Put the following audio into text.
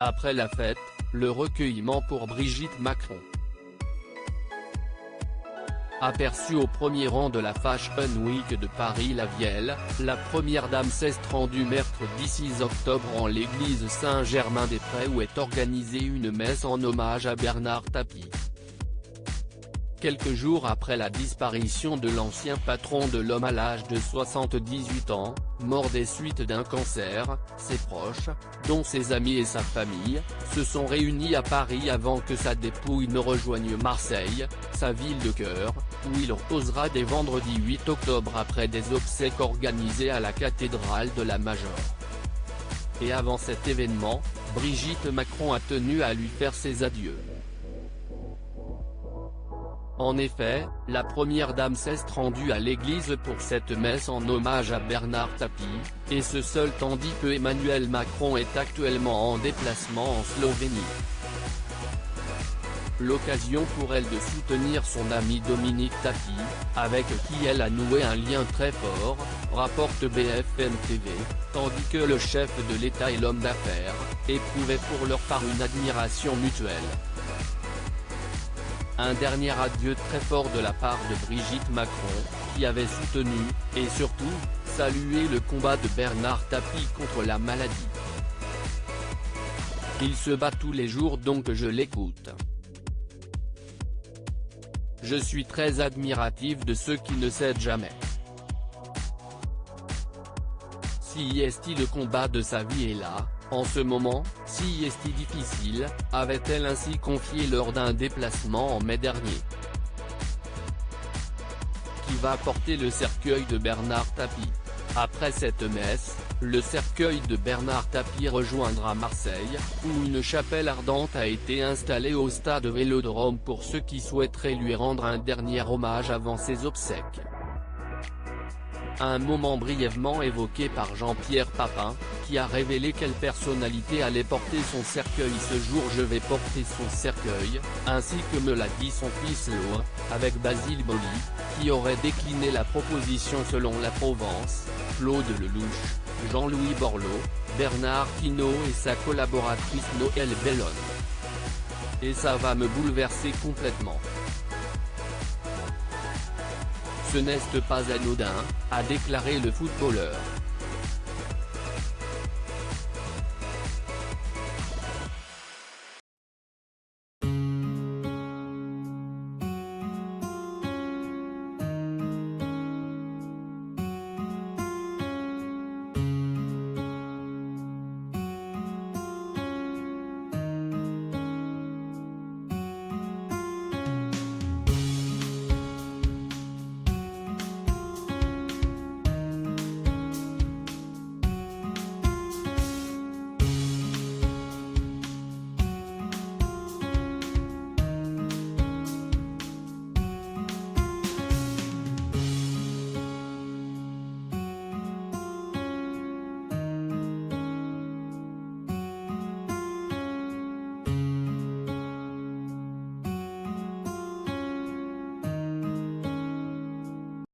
Après la fête, le recueillement pour Brigitte Macron. Aperçue au premier rang de la Fashion Week de Paris-La Vielle, la première dame s'est rendue mercredi 6 octobre en l'église Saint-Germain-des-Prés où est organisée une messe en hommage à Bernard Tapie. Quelques jours après la disparition de l'ancien patron de l'Homme à l'âge de 78 ans, mort des suites d'un cancer, ses proches, dont ses amis et sa famille, se sont réunis à Paris avant que sa dépouille ne rejoigne Marseille, sa ville de cœur, où il reposera dès vendredi 8 octobre après des obsèques organisées à la cathédrale de la Major. Et avant cet événement, Brigitte Macron a tenu à lui faire ses adieux. En effet, la première dame s'est rendue à l'église pour cette messe en hommage à Bernard Tapie, et ce seul tandis que Emmanuel Macron est actuellement en déplacement en Slovénie. L'occasion pour elle de soutenir son ami Dominique Tapie, avec qui elle a noué un lien très fort, rapporte BFM TV, tandis que le chef de l'État et l'homme d'affaires, éprouvaient pour leur part une admiration mutuelle. Un dernier adieu très fort de la part de Brigitte Macron, qui avait soutenu, et surtout, salué le combat de Bernard Tapie contre la maladie. Il se bat tous les jours donc je l'écoute. Je suis très admiratif de ceux qui ne cèdent jamais. Si est-il le combat de sa vie est là, en ce moment, si est-il difficile, avait-elle ainsi confié lors d'un déplacement en mai dernier. Qui va porter le cercueil de Bernard Tapie? Après cette messe, le cercueil de Bernard Tapie rejoindra Marseille, où une chapelle ardente a été installée au stade Vélodrome pour ceux qui souhaiteraient lui rendre un dernier hommage avant ses obsèques. Un moment brièvement évoqué par Jean-Pierre Papin, qui a révélé quelle personnalité allait porter son cercueil ce jour. Je vais porter son cercueil, ainsi que me l'a dit son fils Loa, avec Basile Boli, qui aurait décliné la proposition selon la Provence, Claude Lelouch, Jean-Louis Borloo, Bernard Hinault et sa collaboratrice Noëlle Bellone. Et ça va me bouleverser complètement. Ce n'est pas anodin, a déclaré le footballeur.